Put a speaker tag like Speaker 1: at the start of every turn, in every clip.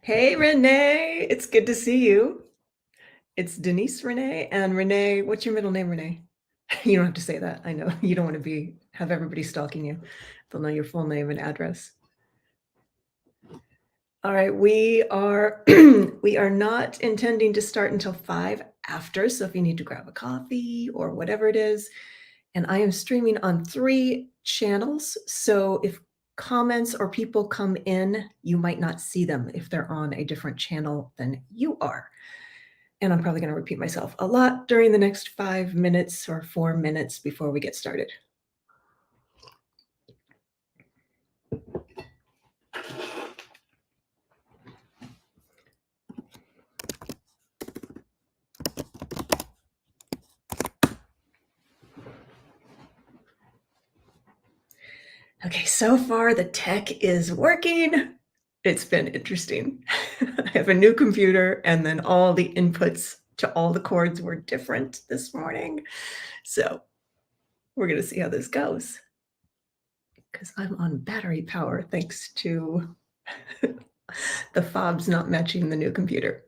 Speaker 1: Hey, Renee. It's good to see you. It's Denise Renee. And Renee, what's your middle name, Renee? You don't have to say that. I know you don't want to have everybody stalking you. They'll know your full name and address. All right, we are we are not intending to start until 5 after. So if you need to grab a coffee or whatever it is, and I am streaming on 3 channels. So if comments or people come in, you might not see them if they're on a different channel than you are. And I'm probably going to repeat myself a lot during the next 5 minutes or 4 minutes before we get started. Okay, so far the tech is working. It's been interesting. I have a new computer, and then all the inputs to all the cords were different this morning. So we're going to see how this goes. Because I'm on battery power thanks to the fobs not matching the new computer.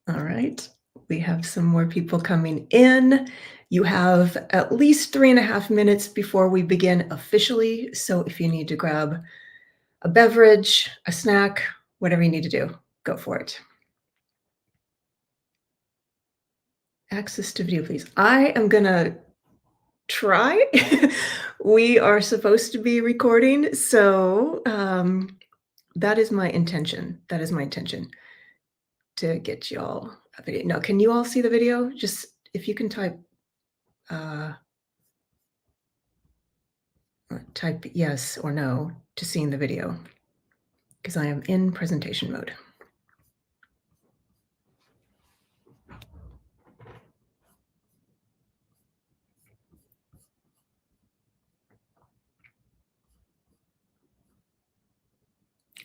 Speaker 1: All right, we have some more people coming in. You have at least 3.5 minutes before we begin officially. So if you need to grab a beverage, a snack, whatever you need to do, go for it. Access to video, please. I am going to try. We are supposed to be recording, so that is my intention. That is my intention to get y'all a video. Now, can you all see the video? Just if you can type yes or no to seeing the video, because I am in presentation mode.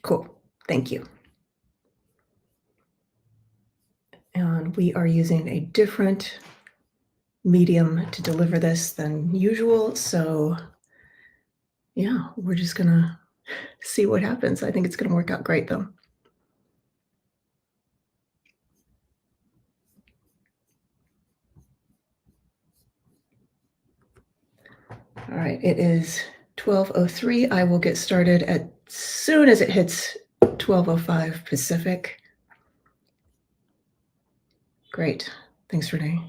Speaker 1: Cool. Thank you. And we are using a different medium to deliver this than usual. So yeah, we're just going to see what happens. I think it's going to work out great, though. All right, it is 12:03. I will get started as soon as it hits 12:05 Pacific. Great. Thanks, Renee.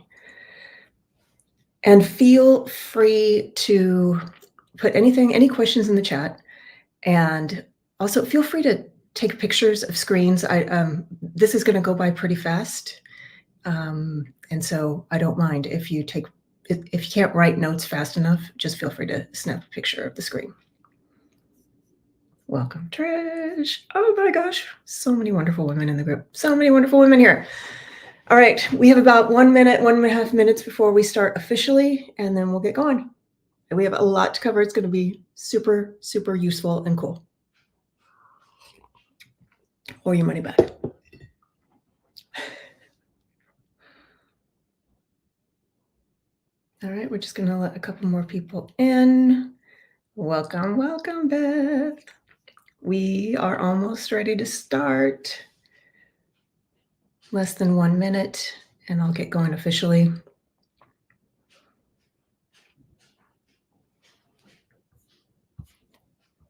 Speaker 1: And feel free to put any questions in the chat. And also feel free to take pictures of screens. This is going to go by pretty fast. And so I don't mind if you can't write notes fast enough, just feel free to snap a picture of the screen. Welcome, Trish. Oh my gosh, so many wonderful women in the group. So many wonderful women here. All right, we have about 1 minute, 1.5 minutes before we start officially, and then we'll get going. And we have a lot to cover. It's going to be super, super useful and cool. Or your money back. All right, we're just going to let a couple more people in. Welcome, welcome, Beth. We are almost ready to start. Less than 1 minute, and I'll get going officially.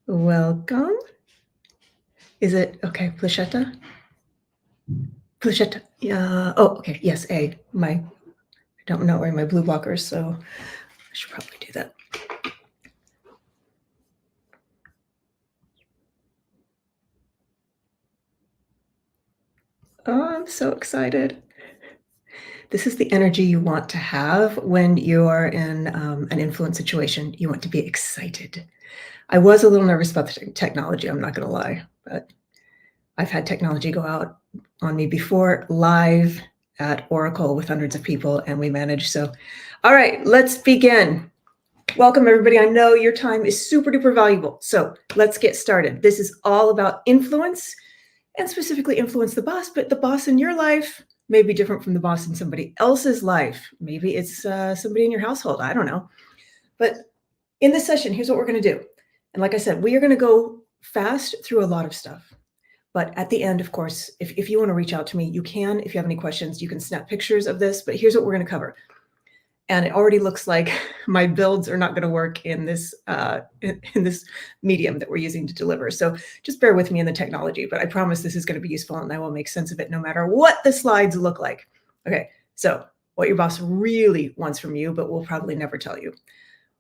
Speaker 1: Welcome. Is it okay, Plachetta? Plachetta. Yeah. Oh, okay. Yes, A. I don't know where my blue blockers, so I should probably do that. Oh, I'm so excited. This is the energy you want to have when you are in an influence situation. You want to be excited. I was a little nervous about the technology, I'm not going to lie, but I've had technology go out on me before, live at Oracle with hundreds of people, and we managed. So, all right, let's begin. Welcome, everybody. I know your time is super duper valuable. So let's get started. This is all about influence, and specifically influence the boss, but the boss in your life may be different from the boss in somebody else's life. Maybe it's somebody in your household. I don't know. But in this session, here's what we're going to do. And like I said, we are going to go fast through a lot of stuff. But at the end, of course, if you want to reach out to me, you can. If you have any questions, you can snap pictures of this. But here's what we're going to cover. And it already looks like my builds are not going to work in this in this medium that we're using to deliver. So just bear with me in the technology, but I promise this is going to be useful and I will make sense of it no matter what the slides look like. Okay, so what your boss really wants from you, but will probably never tell you.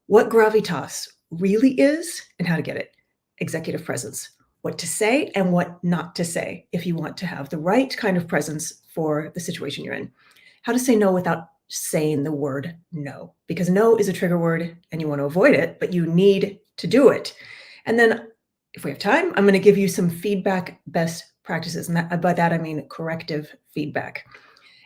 Speaker 1: What gravitas really is and how to get it. Executive presence. What to say and what not to say if you want to have the right kind of presence for the situation you're in. How to say no without saying the word no, because no is a trigger word and you want to avoid it, but you need to do it. And then if we have time, I'm going to give you some feedback best practices. And by that, I mean corrective feedback.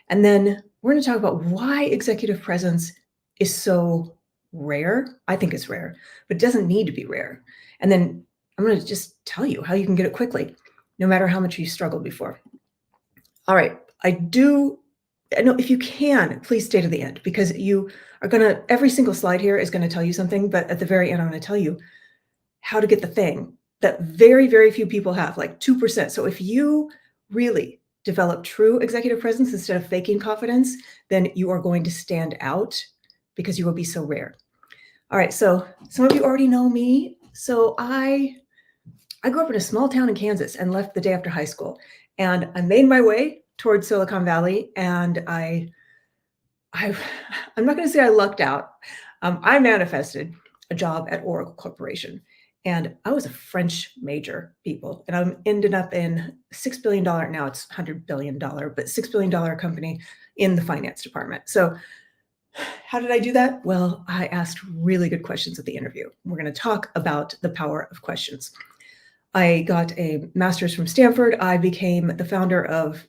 Speaker 1: And then we're going to talk about why executive presence is so rare. I think it's rare, but it doesn't need to be rare. And then I'm going to just tell you how you can get it quickly, no matter how much you struggled before. All right. I know if you can, please stay to the end, because you are going to, every single slide here is going to tell you something, but at the very end, I'm going to tell you how to get the thing that very, very few people have, like 2%. So if you really develop true executive presence instead of faking confidence, then you are going to stand out because you will be so rare. All right, so some of you already know me. So I grew up in a small town in Kansas and left the day after high school. And I made my way towards Silicon Valley, and I'm not going to say I lucked out. I manifested a job at Oracle Corporation, and I was a French major, people, and I ended up in $6 billion, now it's $100 billion, but $6 billion company in the finance department. So how did I do that? Well, I asked really good questions at the interview. We're going to talk about the power of questions. I got a master's from Stanford. I became the founder of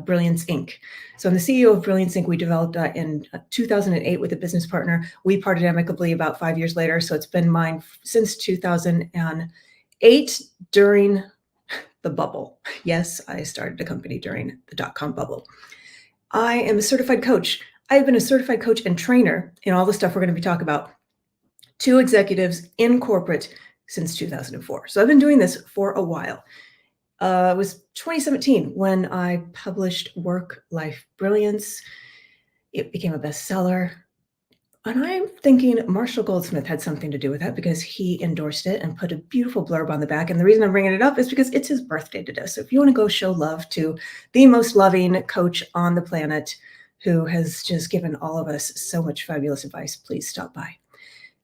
Speaker 1: Brilliance Inc. So I'm the CEO of Brilliance Inc. We developed that in 2008 with a business partner. We parted amicably about 5 years later. So it's been mine since 2008 during the bubble. Yes, I started a company during the dot-com bubble. I am a certified coach. I've been a certified coach and trainer in all the stuff we're going to be talking about to executives in corporate since 2004. So I've been doing this for a while. It was 2017 when I published Work-Life Brilliance. It became a bestseller. And I'm thinking Marshall Goldsmith had something to do with that because he endorsed it and put a beautiful blurb on the back. And the reason I'm bringing it up is because it's his birthday today. So if you want to go show love to the most loving coach on the planet who has just given all of us so much fabulous advice, please stop by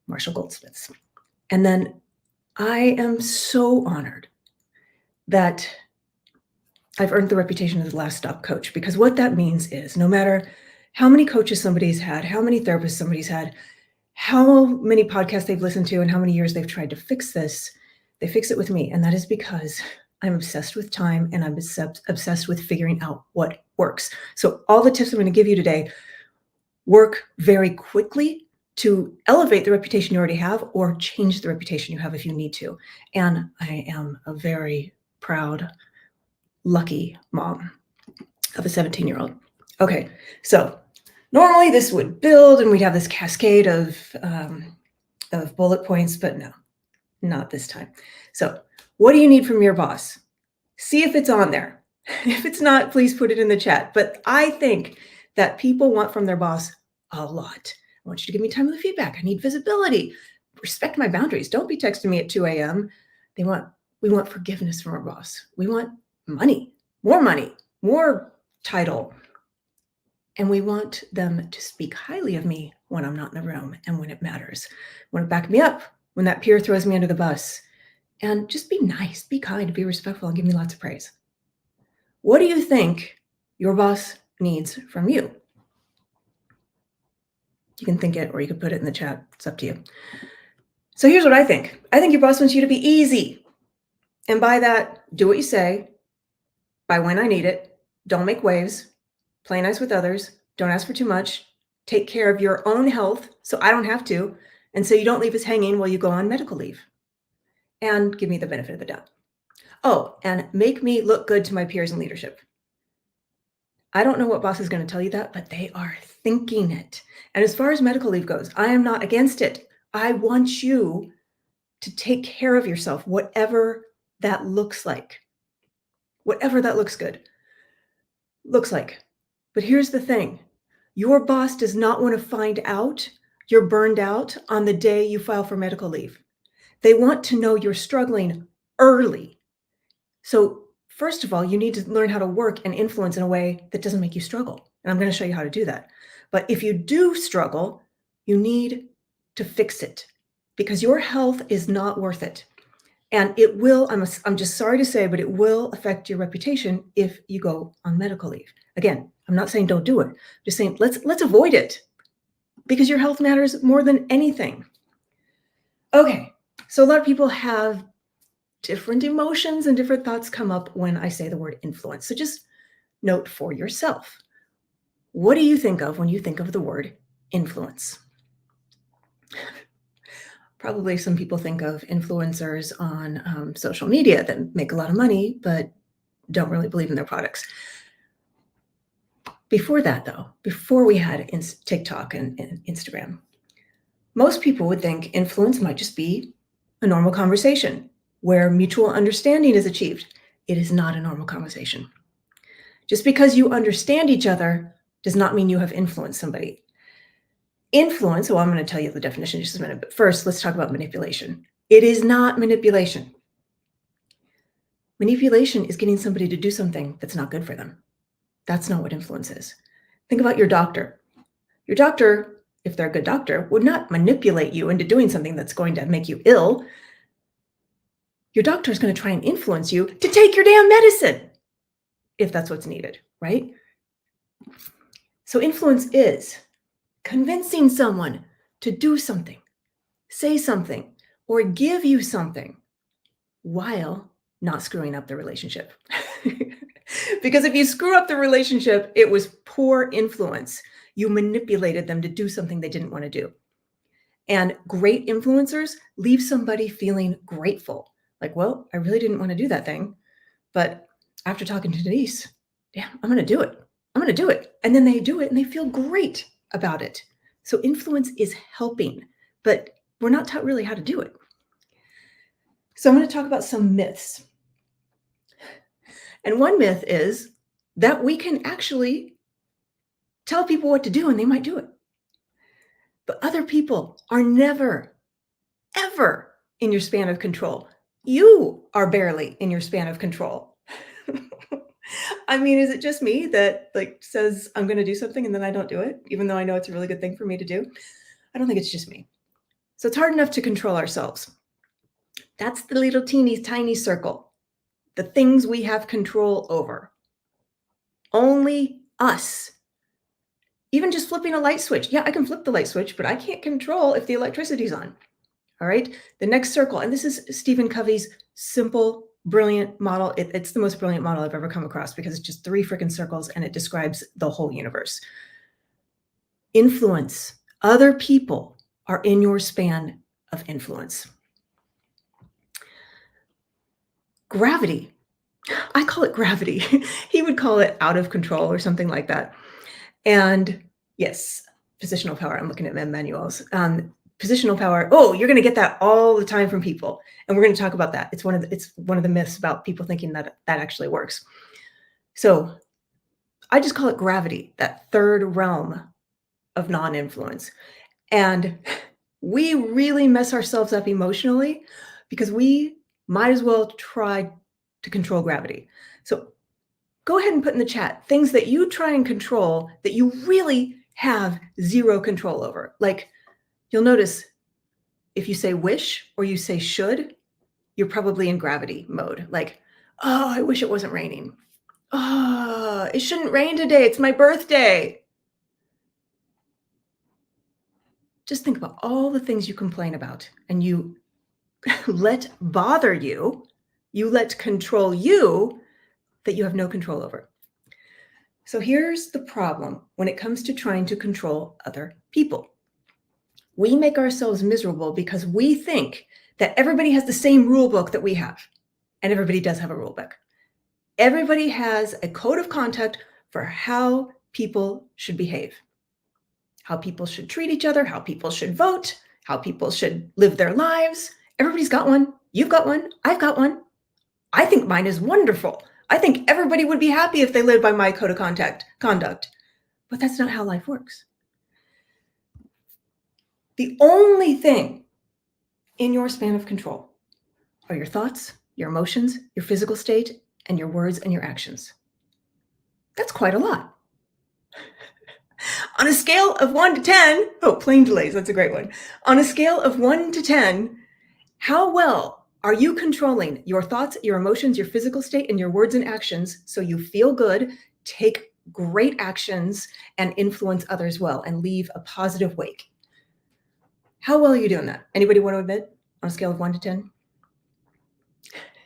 Speaker 1: Marshall Goldsmith's. And then I am so honored that I've earned the reputation of the last stop coach, because what that means is no matter how many coaches somebody's had, how many therapists somebody's had, how many podcasts they've listened to, and how many years they've tried to fix this, they fix it with me. And that is because I'm obsessed with time and I'm obsessed with figuring out what works. So all the tips I'm going to give you today work very quickly to elevate the reputation you already have or change the reputation you have if you need to. And I am a very proud, lucky mom of a 17-year-old. Okay, so normally this would build and we'd have this cascade of bullet points, but no, not this time. So what do you need from your boss? See if it's on there. If it's not, please put it in the chat. But I think that people want from their boss a lot. I want you to give me timely feedback. I need visibility. Respect my boundaries. Don't be texting me at 2 a.m. We want forgiveness from our boss. We want money, more title. And we want them to speak highly of me when I'm not in the room and when it matters. Want to back me up when that peer throws me under the bus. And just be nice, be kind, be respectful, and give me lots of praise. What do you think your boss needs from you? You can think it or you can put it in the chat. It's up to you. So here's what I think. I think your boss wants you to be easy. And by that, do what you say, by when I need it, don't make waves, play nice with others, don't ask for too much, take care of your own health so I don't have to, and so you don't leave us hanging while you go on medical leave. And give me the benefit of the doubt. Oh, and make me look good to my peers in leadership. I don't know what boss is going to tell you that, but they are thinking it. And as far as medical leave goes, I am not against it. I want you to take care of yourself, whatever that looks like. whatever that looks like. But here's the thing. Your boss does not want to find out you're burned out on the day you file for medical leave. They want to know you're struggling early. So, first of all, you need to learn how to work and influence in a way that doesn't make you struggle. And I'm going to show you how to do that. But if you do struggle, you need to fix it because your health is not worth it. And it will, I'm just sorry to say, but it will affect your reputation if you go on medical leave. Again, I'm not saying don't do it. I'm just saying let's avoid it because your health matters more than anything. Okay, so a lot of people have different emotions and different thoughts come up when I say the word influence. So just note for yourself. What do you think of when you think of the word influence? Probably some people think of influencers on social media that make a lot of money, but don't really believe in their products. Before that, though, before we had TikTok and Instagram, most people would think influence might just be a normal conversation where mutual understanding is achieved. It is not a normal conversation. Just because you understand each other does not mean you have influenced somebody. Influence, well, I'm going to tell you the definition in just a minute, but first, let's talk about manipulation. It is not manipulation. Manipulation is getting somebody to do something that's not good for them. That's not what influence is. Think about your doctor. Your doctor, if they're a good doctor, would not manipulate you into doing something that's going to make you ill. Your doctor is going to try and influence you to take your damn medicine, if that's what's needed, right? So influence is convincing someone to do something, say something, or give you something while not screwing up the relationship. Because if you screw up the relationship, it was poor influence. You manipulated them to do something they didn't want to do. And great influencers leave somebody feeling grateful. Like, well, I really didn't want to do that thing, but after talking to Denise, yeah, I'm going to do it. I'm going to do it. And then they do it and they feel great about it. So influence is helping, but we're not taught really how to do it. So I'm going to talk about some myths. And one myth is that we can actually tell people what to do and they might do it. But other people are never, ever in your span of control. You are barely in your span of control. I mean, is it just me that says I'm going to do something and then I don't do it, even though I know it's a really good thing for me to do? I don't think it's just me. So it's hard enough to control ourselves. That's the little teeny tiny circle, the things we have control over. Only us. Even just flipping a light switch. Yeah, I can flip the light switch, but I can't control if the electricity's on. All right. The next circle, and this is Stephen Covey's simple, brilliant model. It's the most brilliant model I've ever come across because it's just 3 freaking circles and it describes the whole universe. Influence. Other people are in your span of influence. Gravity. I call it gravity. He would call it out of control or something like that. And yes, positional power. I'm looking at manuals. Positional power. Oh, you're going to get that all the time from people, and we're going to talk about that. It's one of the myths about people thinking that actually works. So I just call it gravity, that third realm of non-influence, and we really mess ourselves up emotionally because we might as well try to control gravity. So go ahead and put in the chat things that you try and control that you really have zero control over. Like, you'll notice if you say wish or you say should, you're probably in gravity mode. Like, oh, I wish it wasn't raining. Oh, it shouldn't rain today. It's my birthday. Just think about all the things you complain about and you let bother you, you let control you that you have no control over. So here's the problem when it comes to trying to control other people. We make ourselves miserable because we think that everybody has the same rule book that we have. And everybody does have a rule book. Everybody has a code of conduct for how people should behave, how people should treat each other, how people should vote, how people should live their lives. Everybody's got one. You've got one. I've got one. I think mine is wonderful. I think everybody would be happy if they lived by my code of conduct, but that's not how life works. The only thing in your span of control are your thoughts, your emotions, your physical state, and your words and your actions. That's quite a lot. On a scale of 1 to 10, oh, plane delays, that's a great one. On a scale of 1 to 10, how well are you controlling your thoughts, your emotions, your physical state, and your words and actions so you feel good, take great actions, and influence others well and leave a positive wake? How well are you doing that? Anybody want to admit on a scale of 1 to 10?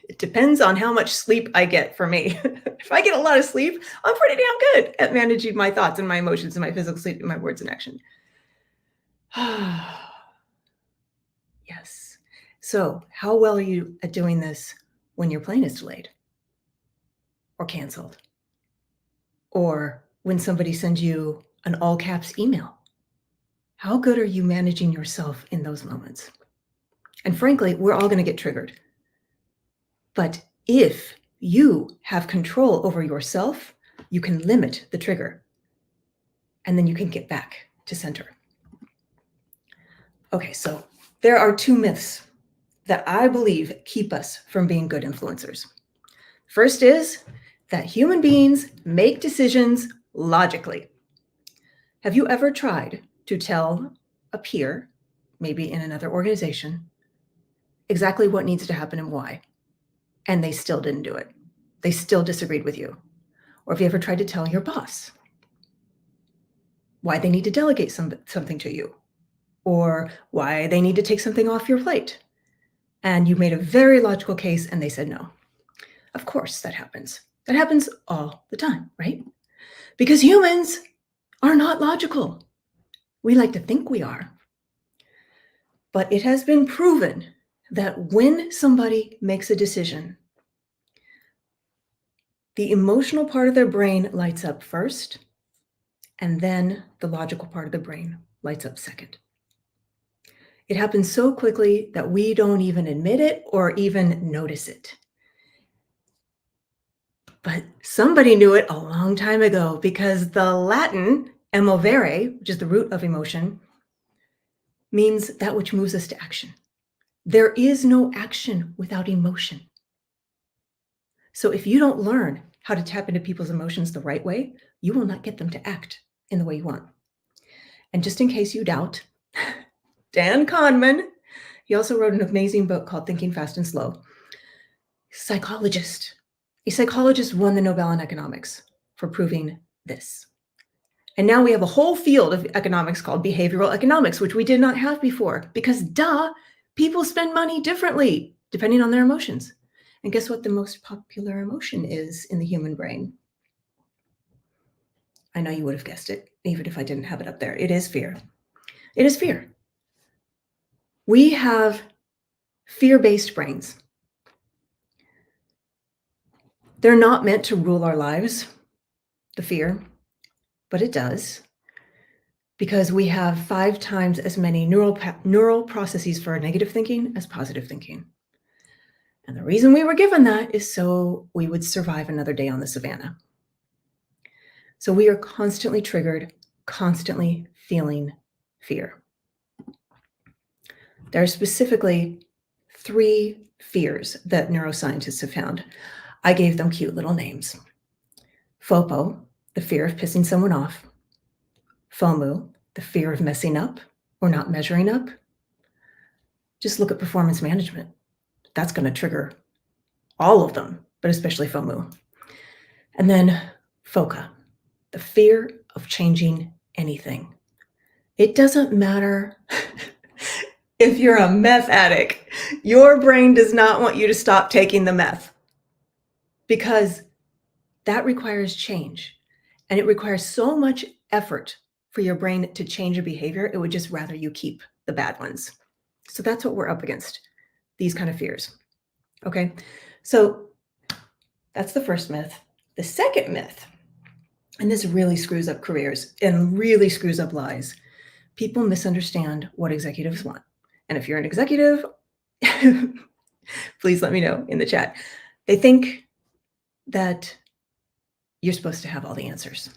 Speaker 1: It depends on how much sleep I get for me. If I get a lot of sleep, I'm pretty damn good at managing my thoughts and my emotions and my physical state and my words and action. Yes. So, how well are you at doing this when your plane is delayed or canceled? Or when somebody sends you an all caps email? How good are you managing yourself in those moments? And frankly, we're all going to get triggered. But if you have control over yourself, you can limit the trigger. And then you can get back to center. Okay, so there are 2 myths that I believe keep us from being good influencers. First is that human beings make decisions logically. Have you ever tried to tell a peer, maybe in another organization, exactly what needs to happen and why, and they still didn't do it? They still disagreed with you. Or have you ever tried to tell your boss why they need to delegate something to you, or why they need to take something off your plate? And you made a very logical case and they said no. Of course, that happens. That happens all the time, right? Because humans are not logical. We like to think we are. But it has been proven that when somebody makes a decision, the emotional part of their brain lights up first, and then the logical part of the brain lights up second. It happens so quickly that we don't even admit it or even notice it. But somebody knew it a long time ago, because the Latin emovere, which is the root of emotion, means that which moves us to action. There is no action without emotion. So if you don't learn how to tap into people's emotions the right way, you will not get them to act in the way you want. And just in case you doubt, Dan Kahneman, he also wrote an amazing book called Thinking Fast and Slow. Psychologist. A psychologist won the Nobel in economics for proving this. And now we have a whole field of economics called behavioral economics, which we did not have before, because people spend money differently depending on their emotions. And guess what the most popular emotion is in the human brain? I know you would have guessed it, even if I didn't have it up there. It is fear. It is fear. We have fear-based brains. They're not meant to rule our lives, the fear, but it does, because we have 5 times as many neural processes for negative thinking as positive thinking. And the reason we were given that is so we would survive another day on the savannah. So we are constantly triggered, constantly feeling fear. There are specifically 3 fears that neuroscientists have found. I gave them cute little names. FOPO, the fear of pissing someone off. FOMO, the fear of messing up or not measuring up. Just look at performance management. That's going to trigger all of them, but especially FOMO. And then FOCA, the fear of changing anything. It doesn't matter if you're a meth addict. Your brain does not want you to stop taking the meth, because that requires change. And it requires so much effort for your brain to change your behavior. It would just rather you keep the bad ones. So that's what we're up against, these kind of fears. Okay, so that's the first myth. The second myth, and this really screws up careers and really screws up lives. People misunderstand what executives want. And if you're an executive, please let me know in the chat. They think that you're supposed to have all the answers.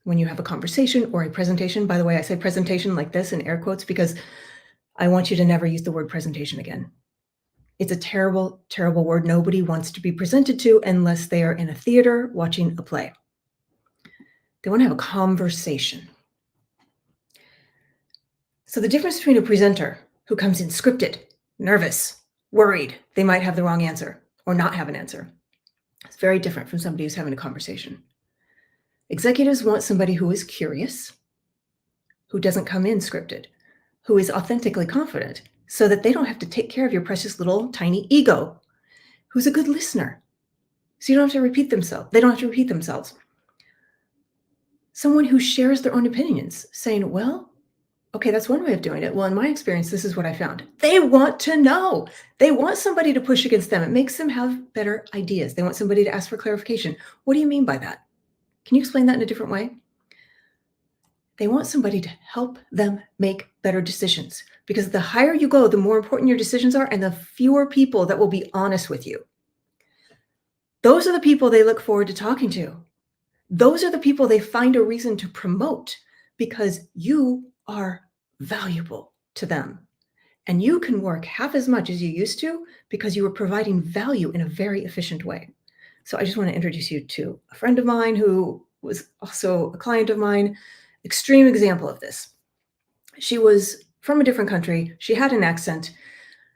Speaker 1: When you have a conversation or a presentation, by the way, I say presentation like this in air quotes because I want you to never use the word presentation again. It's a terrible, terrible word nobody wants to be presented to unless they are in a theater watching a play. They want to have a conversation. So the difference between a presenter who comes in scripted, nervous, worried, they might have the wrong answer or not have an answer. It's very different from somebody who's having a conversation. Executives want somebody who is curious, who doesn't come in scripted, who is authentically confident, so that they don't have to take care of your precious little tiny ego, who's a good listener. So you don't have to repeat themselves. They don't have to repeat themselves. Someone who shares their own opinions, saying, well, okay, that's one way of doing it. Well, in my experience, this is what I found. They want to know. They want somebody to push against them. It makes them have better ideas. They want somebody to ask for clarification. What do you mean by that? Can you explain that in a different way? They want somebody to help them make better decisions, because the higher you go, the more important your decisions are and the fewer people that will be honest with you. Those are the people they look forward to talking to. Those are the people they find a reason to promote because you are valuable to them. And you can work half as much as you used to because you are providing value in a very efficient way. So I just want to introduce you to a friend of mine who was also a client of mine. Extreme example of this. She was from a different country. She had an accent.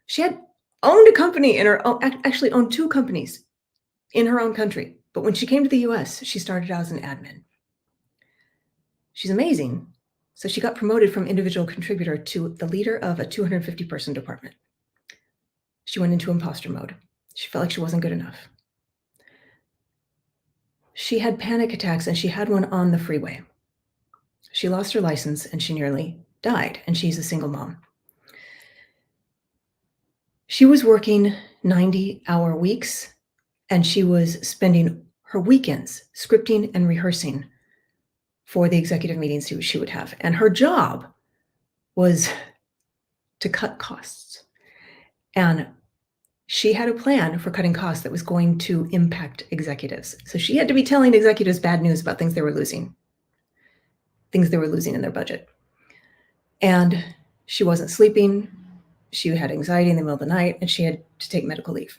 Speaker 1: She had owned a company in her own, actually owned two companies in her own country. But when she came to the US, she started out as an admin. She's amazing. So she got promoted from individual contributor to the leader of a 250-person department. She went into imposter mode. She felt like she wasn't good enough. She had panic attacks, and she had one on the freeway. She lost her license and she nearly died, and she's a single mom. She was working 90-hour weeks, and she was spending her weekends scripting and rehearsing for the executive meetings she would have. And her job was to cut costs. And she had a plan for cutting costs that was going to impact executives. So she had to be telling executives bad news about things they were losing in their budget. And she wasn't sleeping. She had anxiety in the middle of the night, and she had to take medical leave.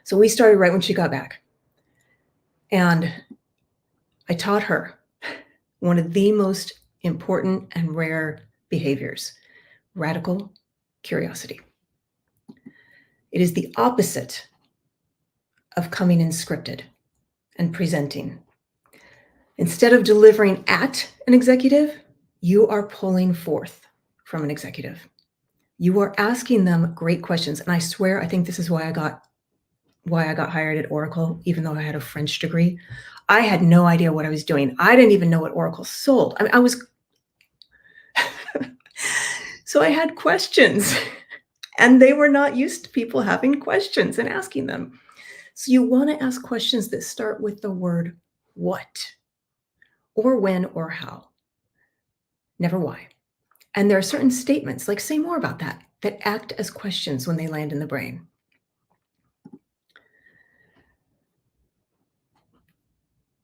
Speaker 1: So we started right when she got back. And I taught her one of the most important and rare behaviors, radical curiosity. It is the opposite of coming in scripted and presenting. Instead of delivering at an executive, you are pulling forth from an executive. You are asking them great questions. And I swear, I think this is why I got hired at Oracle, even though I had a French degree. I had no idea what I was doing. I didn't even know what Oracle sold. I was so I had questions, and they were not used to people having questions and asking them. So you want to ask questions that start with the word what, or when, or how, never why. And there are certain statements, like say more about that, that act as questions when they land in the brain.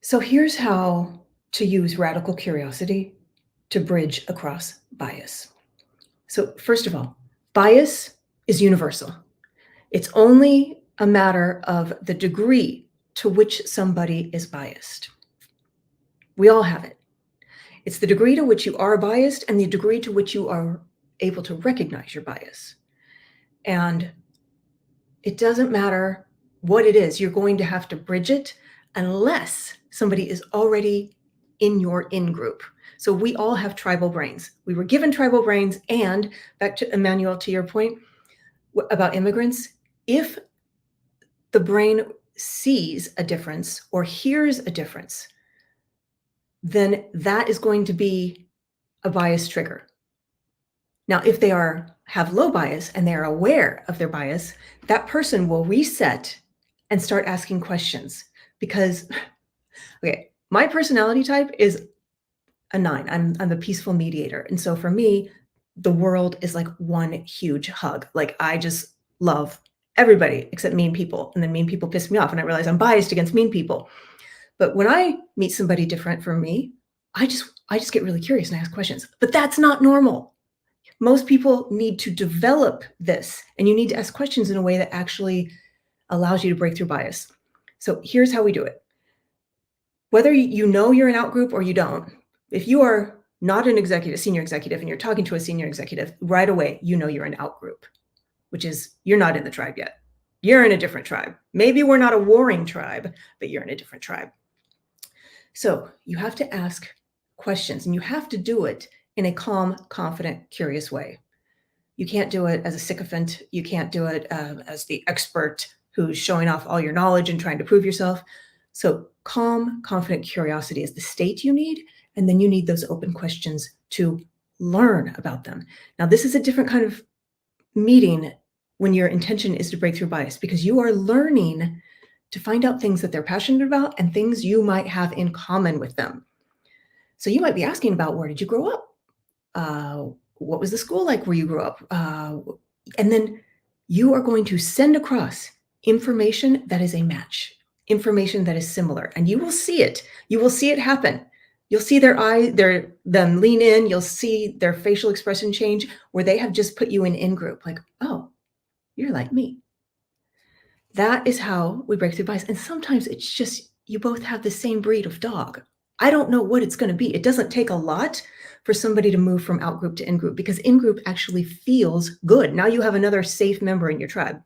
Speaker 1: So here's how to use radical curiosity to bridge across bias. So first of all, bias is universal. It's only a matter of the degree to which somebody is biased. We all have it. It's the degree to which you are biased and the degree to which you are able to recognize your bias. And it doesn't matter what it is, you're going to have to bridge it unless somebody is already in your in-group. So we all have tribal brains. We were given tribal brains, and back to Emmanuel, to your point about immigrants, if the brain sees a difference or hears a difference, then that is going to be a bias trigger. Now, if they have low bias and they are aware of their bias, that person will reset and start asking questions because, okay, my personality type is a 9. I'm a peaceful mediator. And so for me, the world is like one huge hug. Like I just love everybody except mean people. And then mean people piss me off. And I realize I'm biased against mean people. But when I meet somebody different from me, I just get really curious and ask questions. But that's not normal. Most people need to develop this, and you need to ask questions in a way that actually allows you to break through bias. So here's how we do it. Whether you know you're an outgroup or you don't, if you are not an executive, senior executive, and you're talking to a senior executive, right away, you know you're an outgroup, which is you're not in the tribe yet. You're in a different tribe. Maybe we're not a warring tribe, but you're in a different tribe. So you have to ask questions, and you have to do it in a calm, confident, curious way. You can't do it as a sycophant. You can't do it as the expert who's showing off all your knowledge and trying to prove yourself. So calm, confident curiosity is the state you need. And then you need those open questions to learn about them. Now, this is a different kind of meeting when your intention is to break through bias, because you are learning to find out things that they're passionate about and things you might have in common with them. So you might be asking about, where did you grow up? What was the school like where you grew up? And then you are going to send across information that is a match, information that is similar, and you will see it. You will see it happen. You'll see them lean in. You'll see their facial expression change where they have just put you in group, like, oh, you're like me. That is how we break through bias. And sometimes it's just you both have the same breed of dog. I don't know what it's going to be. It doesn't take a lot for somebody to move from out-group to in-group, because in-group actually feels good. Now you have another safe member in your tribe.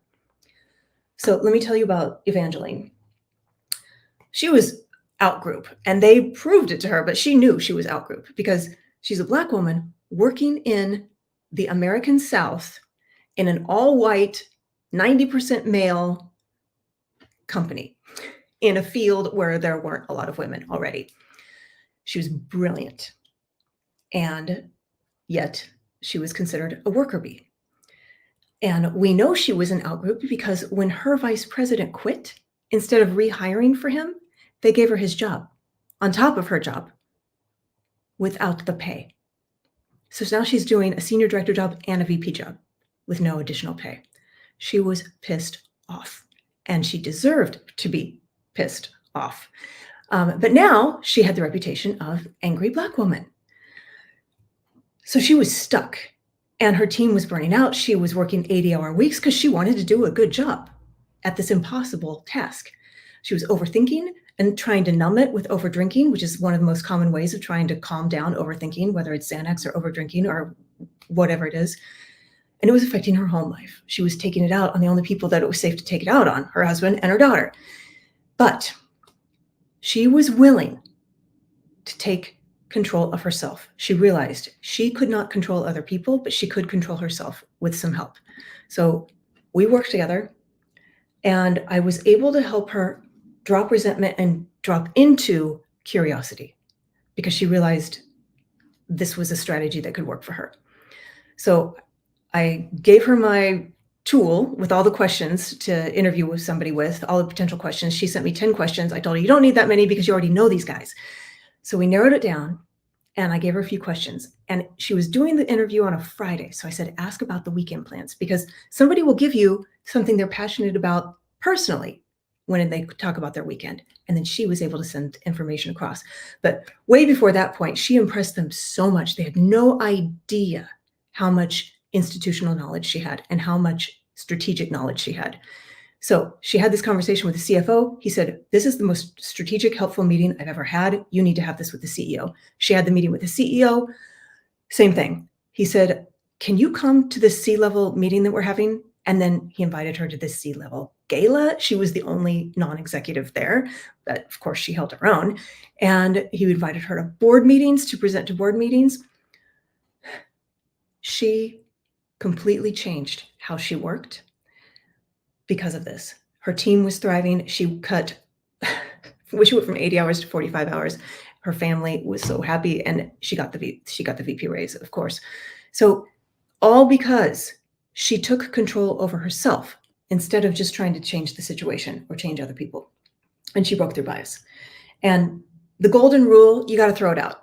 Speaker 1: So let me tell you about Evangeline. She was out-group, and they proved it to her, but she knew she was out-group because she's a Black woman working in the American South in an all-white, 90% male company in a field where there weren't a lot of women already. She was brilliant, and yet she was considered a worker bee. And we know she was an out-group because when her vice president quit, instead of rehiring for him, they gave her his job on top of her job without the pay. So now she's doing a senior director job and a VP job with no additional pay. She was pissed off, and she deserved to be pissed off. But now she had the reputation of angry Black woman. So she was stuck, and her team was burning out. She was working 80-hour weeks because she wanted to do a good job at this impossible task. She was overthinking and trying to numb it with overdrinking, which is one of the most common ways of trying to calm down overthinking, whether it's Xanax or overdrinking or whatever it is. And it was affecting her home life. She was taking it out on the only people that it was safe to take it out on, her husband and her daughter. But she was willing to take control of herself. She realized she could not control other people, but she could control herself with some help. So we worked together, and I was able to help her drop resentment and drop into curiosity, because she realized this was a strategy that could work for her. So I gave her my tool with all the questions to interview with somebody with, all the potential questions. She sent me 10 questions. I told her, you don't need that many because you already know these guys. So we narrowed it down, and I gave her a few questions. And she was doing the interview on a Friday. So I said, ask about the weekend plans, because somebody will give you something they're passionate about personally when they talk about their weekend. And then she was able to send information across. But way before that point, she impressed them so much. They had no idea how much institutional knowledge she had and how much strategic knowledge she had. So she had this conversation with the CFO. He said, this is the most strategic, helpful meeting I've ever had. You need to have this with the CEO. She had the meeting with the CEO. Same thing. He said, can you come to this C-level meeting that we're having? And then he invited her to this C-level gala. She was the only non-executive there, but of course she held her own. And he invited her to board meetings to present to board meetings. She completely changed how she worked because of this. Her team was thriving. She cut, she went from 80 hours to 45 hours. Her family was so happy, and she got the VP raise, of course. So all because she took control over herself instead of just trying to change the situation or change other people. And she broke through bias. And the golden rule, you got to throw it out.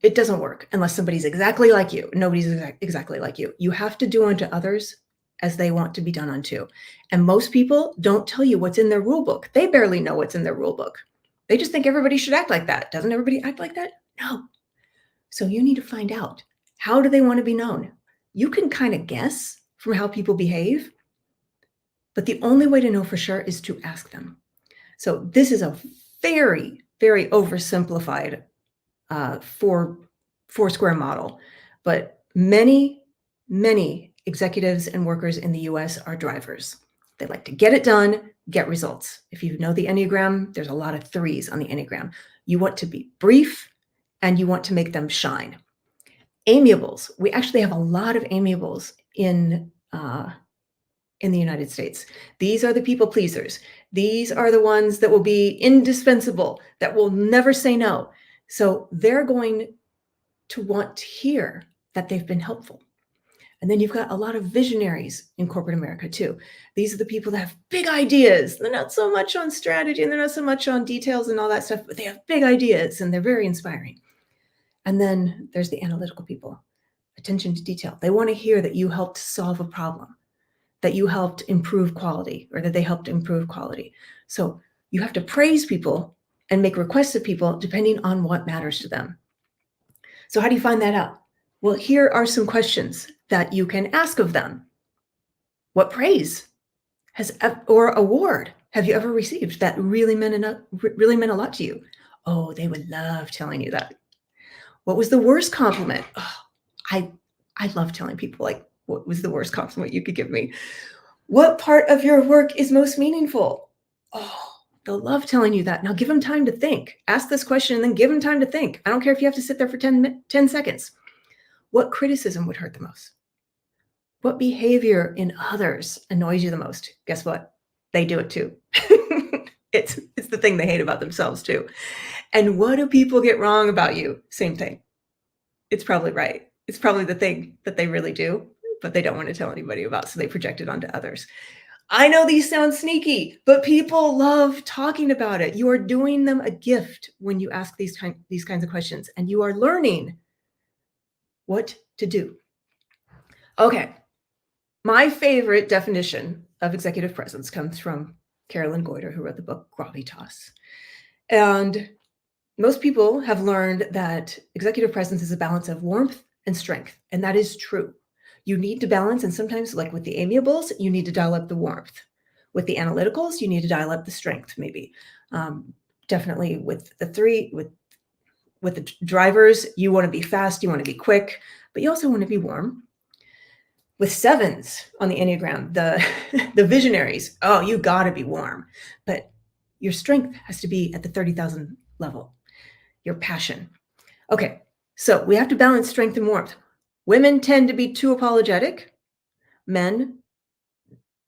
Speaker 1: It doesn't work unless somebody's exactly like you. Nobody's exactly like you. You have to do unto others as they want to be done unto. And most people don't tell you what's in their rule book. They barely know what's in their rule book. They just think everybody should act like that. Doesn't everybody act like that? No. So you need to find out, how do they want to be known? You can kind of guess from how people behave, but the only way to know for sure is to ask them. So this is a very, very oversimplified four square model, but many executives and workers in the US are drivers. They like to get it done, get results. If you know the Enneagram, there's a lot of threes on the Enneagram. You want to be brief and you want to make them shine. Amiables, we actually have a lot of amiables in the United States. These are the people pleasers. These are the ones that will be indispensable, that will never say no. So they're going to want to hear that they've been helpful. And then you've got a lot of visionaries in corporate America too. These are the people that have big ideas. They're not so much on strategy and they're not so much on details and all that stuff, but they have big ideas and they're very inspiring. And then there's the analytical people, attention to detail. They want to hear that you helped solve a problem, that you helped improve quality, or that they helped improve quality. So you have to praise people and make requests of people depending on what matters to them. So how do you find that out? Well, here are some questions that you can ask of them. What praise or award have you ever received that really meant a lot to you? Oh, they would love telling you that. What was the worst compliment? Oh, I love telling people, like, what was the worst compliment you could give me? What part of your work is most meaningful? Oh, they'll love telling you that. Now give them time to think. Ask this question and then give them time to think. I don't care if you have to sit there for 10 seconds. What criticism would hurt the most? What behavior in others annoys you the most? Guess what? They do it too. It's the thing they hate about themselves too. And what do people get wrong about you? Same thing. It's probably right. It's probably the thing that they really do, but they don't want to tell anybody about, so they project it onto others. I know these sound sneaky, but people love talking about it. You are doing them a gift when you ask these kinds of questions, and you are learning what to do. Okay. My favorite definition of executive presence comes from Carolyn Goiter, who wrote the book Gravitas. And most people have learned that executive presence is a balance of warmth and strength, and that is true. You need to balance, and sometimes, like with the amiables, you need to dial up the warmth. With the analyticals, you need to dial up the strength, maybe. Definitely with the drivers, you want to be fast, you want to be quick, but you also want to be warm. With sevens on the Enneagram, the visionaries, oh, you got to be warm, but your strength has to be at the 30,000 level, your passion. Okay, so we have to balance strength and warmth. Women tend to be too apologetic. Men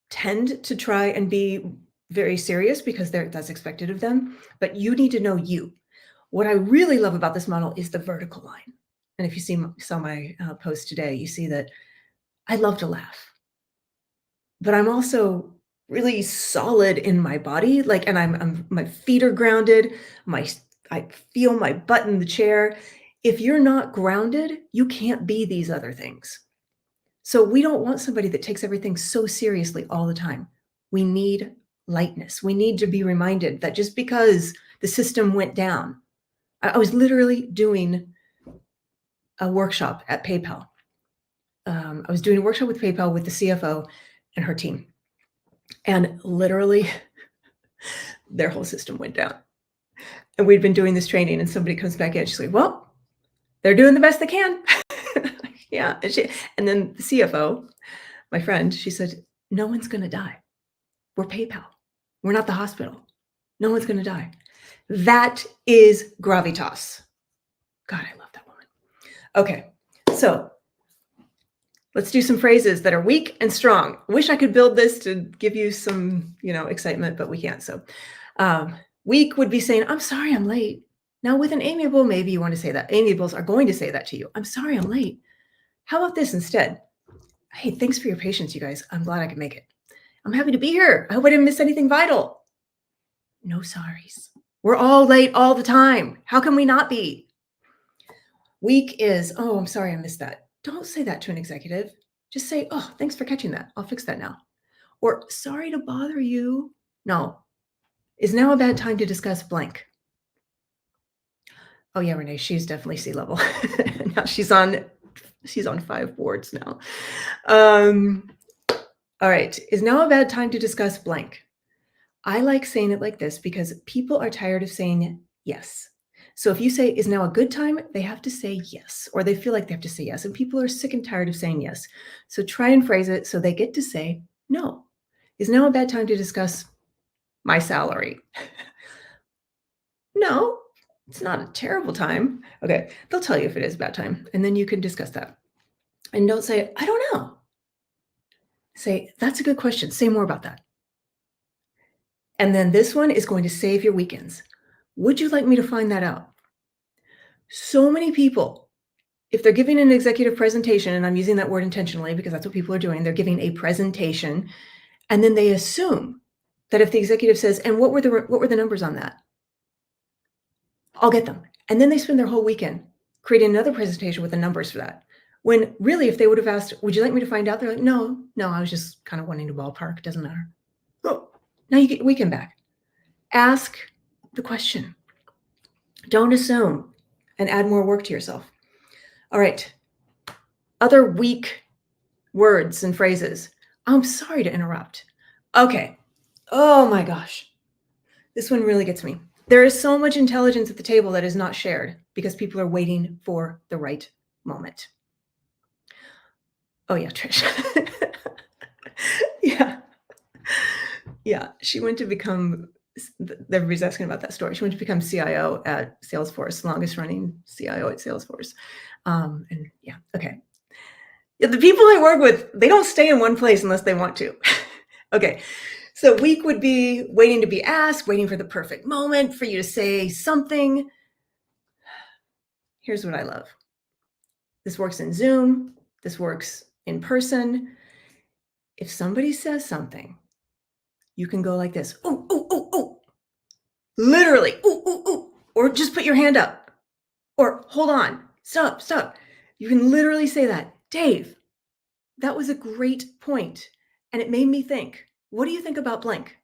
Speaker 1: tend to try and be very serious because that's expected of them, but you need to know you. What I really love about this model is the vertical line. And if you saw my post today, you see that I love to laugh, but I'm also really solid in my body. Like, and my feet are grounded. I feel my butt in the chair. If you're not grounded, you can't be these other things. So we don't want somebody that takes everything so seriously all the time. We need lightness. We need to be reminded that just because the system went down, I was literally doing a workshop at PayPal. I was doing a workshop with PayPal with the CFO and her team. And literally their whole system went down. And we'd been doing this training and somebody comes back in. She's like, well, they're doing the best they can. Yeah. And then the CFO, my friend, she said, no one's going to die. We're PayPal. We're not the hospital. No one's going to die. That is gravitas. God, I love that woman. Okay. So let's do some phrases that are weak and strong. I wish I could build this to give you some, excitement, but we can't. So weak would be saying, I'm sorry, I'm late. Now with an amiable, maybe you want to say that. Amiables are going to say that to you. I'm sorry, I'm late. How about this instead? Hey, thanks for your patience, you guys. I'm glad I could make it. I'm happy to be here. I hope I didn't miss anything vital. No sorries. We're all late all the time. How can we not be? Weak is, oh, I'm sorry, I missed that. Don't say that to an executive. Just say, "Oh, thanks for catching that. I'll fix that now." Or, "Sorry to bother you." No. "Is now a bad time to discuss blank?" Oh, yeah, Renee, she's definitely sea level. Now she's on 5 boards now. Um, all right. "Is now a bad time to discuss blank?" I like saying it like this because people are tired of saying yes. So if you say, "Is now a good time?" They have to say yes, or they feel like they have to say yes. And people are sick and tired of saying yes. So try and phrase it so they get to say no. "Is now a bad time to discuss my salary?" No, it's not a terrible time. Okay, they'll tell you if it is a bad time, and then you can discuss that. And don't say, "I don't know." Say, "That's a good question. Say more about that." And then this one is going to save your weekends. "Would you like me to find that out?" So many people, if they're giving an executive presentation, and I'm using that word intentionally because that's what people are doing, they're giving a presentation, and then they assume that if the executive says, "And what were the numbers on that?" I'll get them. And then they spend their whole weekend creating another presentation with the numbers for that. When really, if they would have asked, "Would you like me to find out?" They're like, "No, no, I was just kind of wanting to ballpark. It doesn't matter." Oh, now you get your weekend back. Ask the question. Don't assume and add more work to yourself. All right. Other weak words and phrases. "I'm sorry to interrupt." Okay. Oh my gosh. This one really gets me. There is so much intelligence at the table that is not shared because people are waiting for the right moment. Oh, yeah, Trish. Yeah. Yeah, she went to become everybody's asking about that story. She went to become CIO at Salesforce, longest running CIO at Salesforce. And yeah, okay. Yeah, the people I work with, they don't stay in one place unless they want to. Okay, so weak would be waiting to be asked, waiting for the perfect moment for you to say something. Here's what I love. This works in Zoom. This works in person. If somebody says something, you can go like this. "Oh, oh, oh, oh." Literally. "Oh, oh, oh." Or just put your hand up. Or hold on. Stop, stop. You can literally say that. "Dave, that was a great point, and it made me think. What do you think about blank?"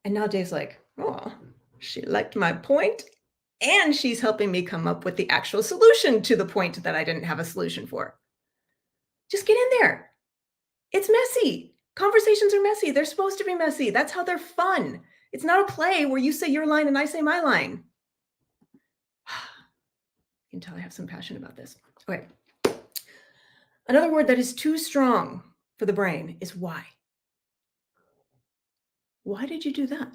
Speaker 1: And now Dave's like, "Oh, she liked my point, and she's helping me come up with the actual solution to the point that I didn't have a solution for." Just get in there. It's messy. Conversations are messy. They're supposed to be messy. That's how they're fun. It's not a play where you say your line and I say my line. You can tell I have some passion about this. Okay. Another word that is too strong for the brain is why. Why did you do that?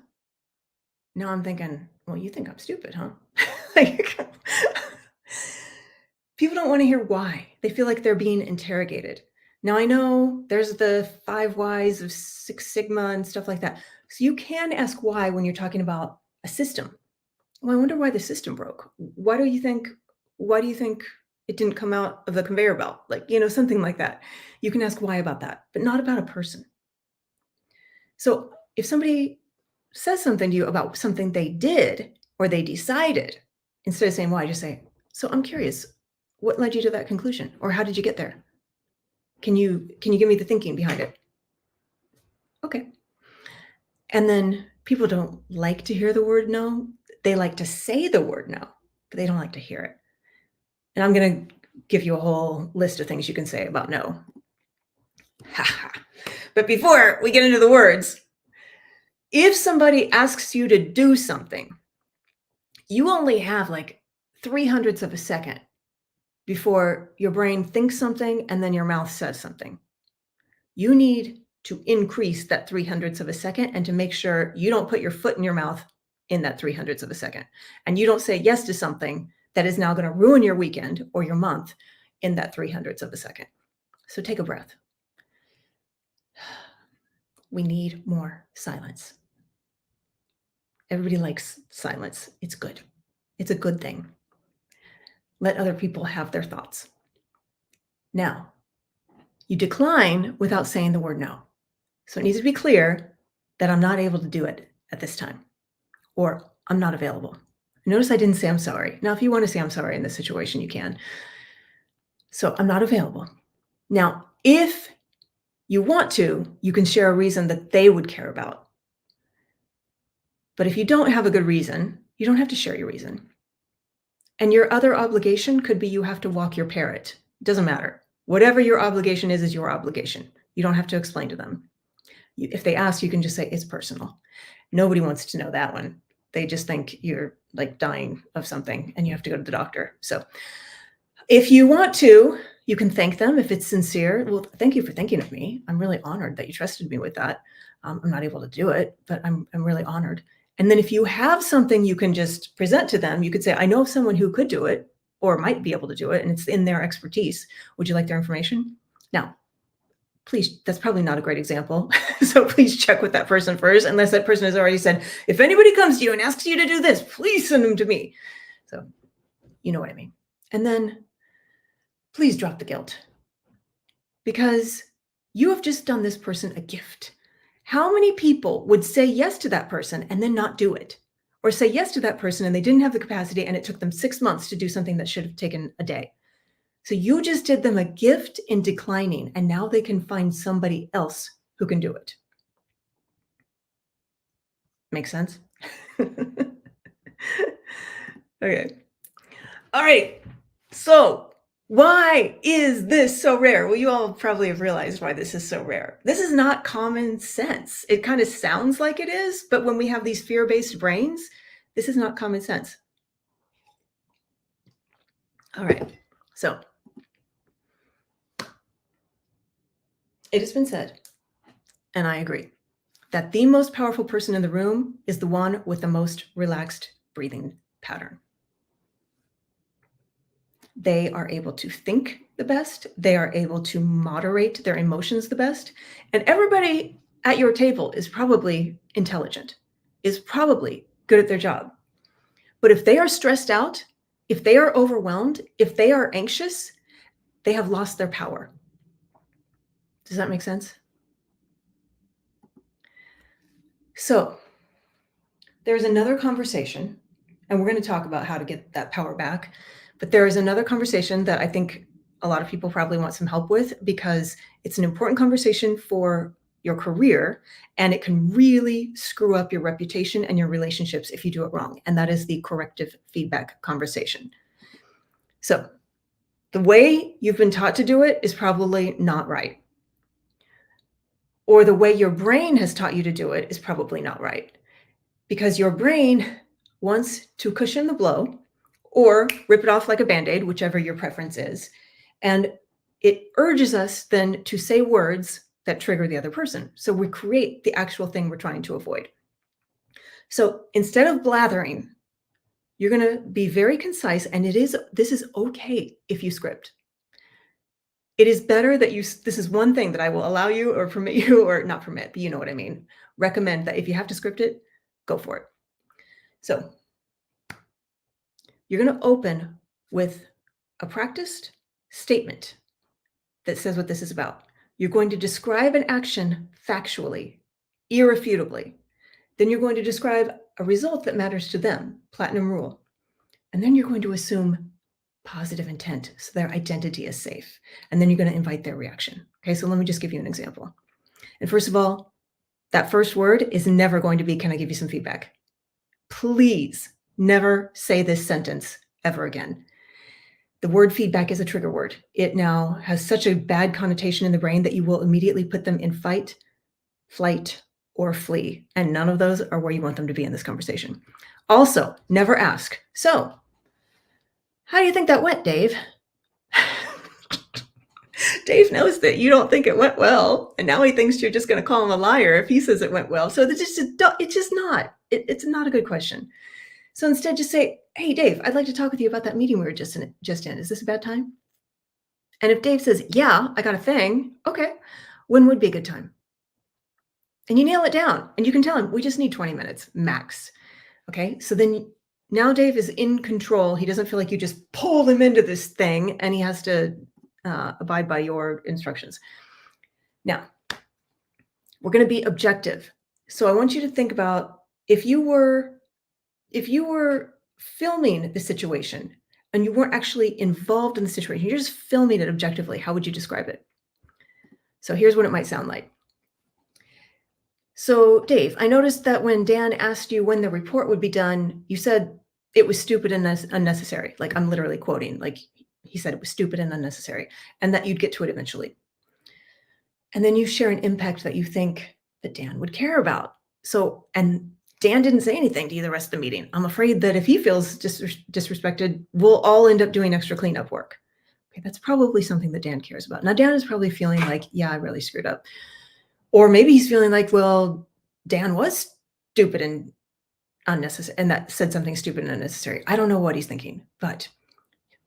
Speaker 1: Now I'm thinking, well, you think I'm stupid, huh? Like, people don't want to hear why. They feel like they're being interrogated. Now I know there's the 5 whys of Six Sigma and stuff like that. So you can ask why when you're talking about a system. Well, I wonder why the system broke. Why do you think it didn't come out of the conveyor belt? Like, something like that. You can ask why about that, but not about a person. So if somebody says something to you about something they did or they decided, instead of saying why, just say, "So I'm curious, what led you to that conclusion? Or how did you get there? Can you give me the thinking behind it?" Okay. And then people don't like to hear the word no. They like to say the word no, but they don't like to hear it. And I'm going to give you a whole list of things you can say about no. But before we get into the words, if somebody asks you to do something, you only have like 300ths of a second before your brain thinks something and then your mouth says something. You need to increase that 300ths of a second and to make sure you don't put your foot in your mouth in that 300ths of a second. And you don't say yes to something that is now going to ruin your weekend or your month in that 300ths of a second. So take a breath. We need more silence. Everybody likes silence. It's good. It's a good thing. Let other people have their thoughts. Now, you decline without saying the word no. So it needs to be clear that I'm not able to do it at this time, or I'm not available. Notice I didn't say I'm sorry. Now, if you want to say I'm sorry in this situation, you can. So I'm not available. Now, If you want to, you can share a reason that they would care about. But if you don't have a good reason, you don't have to share your reason. And your other obligation could be you have to walk your parrot. Doesn't matter. Whatever your obligation is your obligation. You don't have to explain to them. If they ask, you can just say it's personal. Nobody wants to know that one. They just think you're like dying of something and you have to go to the doctor. So if you want to, you can thank them if it's sincere. Well, thank you for thinking of me. I'm really honored that you trusted me with that. I'm not able to do it, but I'm really honored. And then if you have something you can just present to them, you could say, I know of someone who could do it or might be able to do it, and it's in their expertise. Would you like their information? Now, please, that's probably not a great example. So please check with that person first, unless that person has already said, if anybody comes to you and asks you to do this, please send them to me. So you know what I mean. And then please drop the guilt, because you have just done this person a gift. How many people would say yes to that person and then not do it? Or say yes to that person and they didn't have the capacity and it took them 6 months to do something that should have taken a day? So you just did them a gift in declining, and now they can find somebody else who can do it. Make sense? Okay. All right. So why is this so rare? Well, you all probably have realized why this is so rare. This is not common sense. It kind of sounds like it is, but when we have these fear-based brains, this is not common sense. All right. So it has been said, and I agree, that the most powerful person in the room is the one with the most relaxed breathing pattern. They are able to think the best. They are able to moderate their emotions the best. And everybody at your table is probably intelligent, is probably good at their job. But if they are stressed out, if they are overwhelmed, if they are anxious, they have lost their power. Does that make sense? So there's another conversation, and we're going to talk about how to get that power back. But there is another conversation that I think a lot of people probably want some help with, because it's an important conversation for your career, and it can really screw up your reputation and your relationships if you do it wrong. And that is the corrective feedback conversation. So the way you've been taught to do it is probably not right. Or the way your brain has taught you to do it is probably not right, because your brain wants to cushion the blow or rip it off like a Band-Aid, whichever your preference is. And it urges us then to say words that trigger the other person. So we create the actual thing we're trying to avoid. So instead of blathering, you're going to be very concise, and this is okay if you script. It is better that this is one thing that I will allow you or permit you, or not permit, but you know what I mean. Recommend that if you have to script it, go for it. So you're going to open with a practiced statement that says what this is about. You're going to describe an action factually, irrefutably. Then you're going to describe a result that matters to them, platinum rule. And then you're going to assume positive intent so their identity is safe. And then you're going to invite their reaction. Okay, so let me just give you an example. And first of all, that first word is never going to be, can I give you some feedback? Please never say this sentence ever again. The word feedback is a trigger word. It now has such a bad connotation in the brain that you will immediately put them in fight, flight, or flee. And none of those are where you want them to be in this conversation. Also, never ask, so how do you think that went, Dave? Dave knows that you don't think it went well, and now he thinks you're just going to call him a liar if he says it went well. So it's just not. It's not a good question. So instead, just say, hey, Dave, I'd like to talk with you about that meeting we were just in. Is this a bad time? And if Dave says, yeah, I got a thing, okay, when would be a good time? And you nail it down, and you can tell him, we just need 20 minutes max. Okay, so then now Dave is in control. He doesn't feel like you just pulled him into this thing, and he has to abide by your instructions. Now, we're going to be objective. So I want you to think about if you were filming the situation and you weren't actually involved in the situation, you're just filming it objectively, how would you describe it? So here's what it might sound like. So, Dave, I noticed that when Dan asked you when the report would be done, you said it was stupid and unnecessary. Like, I'm literally quoting, like, he said it was stupid and unnecessary, and that you'd get to it eventually. And then you share an impact that you think that Dan would care about. So, and Dan didn't say anything to you the rest of the meeting. I'm afraid that if he feels disrespected, we'll all end up doing extra cleanup work. Okay, that's probably something that Dan cares about. Now, Dan is probably feeling like, yeah, I really screwed up. Or maybe he's feeling like, well, Dan was stupid and unnecessary, and that said something stupid and unnecessary. I don't know what he's thinking, but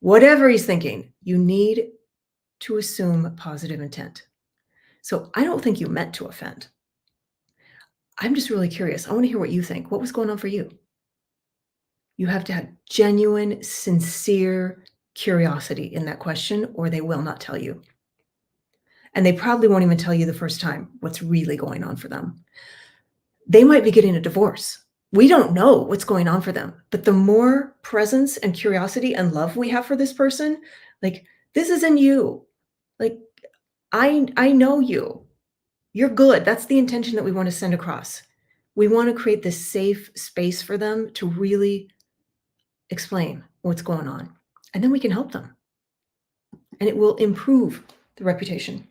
Speaker 1: whatever he's thinking, you need to assume positive intent. So I don't think you meant to offend. I'm just really curious. I want to hear what you think. What was going on for you? You have to have genuine, sincere curiosity in that question, or they will not tell you. And they probably won't even tell you the first time what's really going on for them. They might be getting a divorce. We don't know what's going on for them, but the more presence and curiosity and love we have for this person, like, this isn't you. Like, I know you. You're good. That's the intention that we want to send across. We want to create this safe space for them to really explain what's going on. And then we can help them. And it will improve the reputation.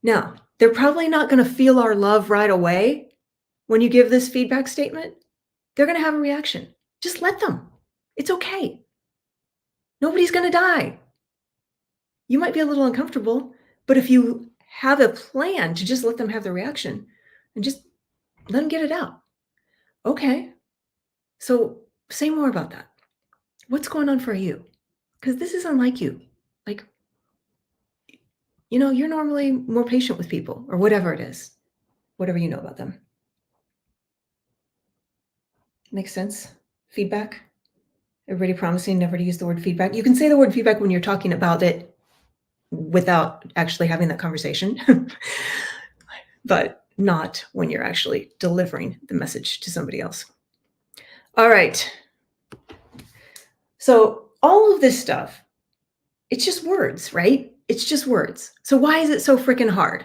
Speaker 1: Now, they're probably not going to feel our love right away when you give this feedback statement. They're going to have a reaction. Just let them. It's okay. Nobody's going to die. You might be a little uncomfortable, but if you have a plan to just let them have the reaction and just let them get it out. Okay. So say more about that. What's going on for you? Because this is unlike you. Like, you're normally more patient with people or whatever it is, whatever you know about them. Makes sense? Feedback? Everybody promising never to use the word feedback. You can say the word feedback when you're talking about it without actually having that conversation, but not when you're actually delivering the message to somebody else. All right. So all of this stuff, it's just words, right? It's just words. So why is it so freaking hard?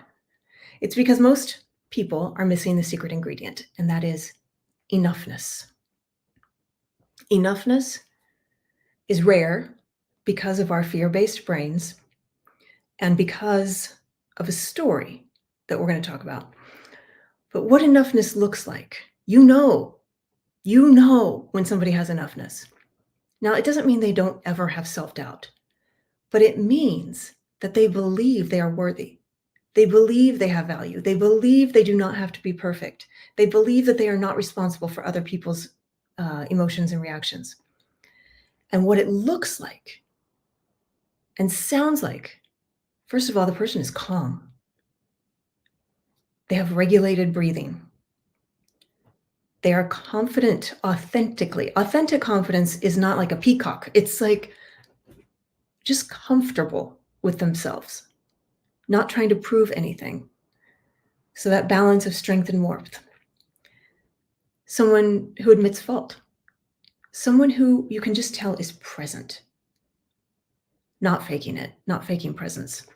Speaker 1: It's because most people are missing the secret ingredient, and that is enoughness. Enoughness is rare because of our fear-based brains and because of a story that we're going to talk about. But what enoughness looks like, you know when somebody has enoughness. Now, it doesn't mean they don't ever have self-doubt, but it means that they believe they are worthy. They believe they have value. They believe they do not have to be perfect. They believe that they are not responsible for other people's emotions and reactions. And what it looks like and sounds like, first of all, the person is calm. They have regulated breathing. They are confident authentically. Authentic confidence is not like a peacock. It's like just comfortable with themselves, not trying to prove anything. So that balance of strength and warmth. Someone who admits fault. Someone who you can just tell is present, not faking it, not faking presence.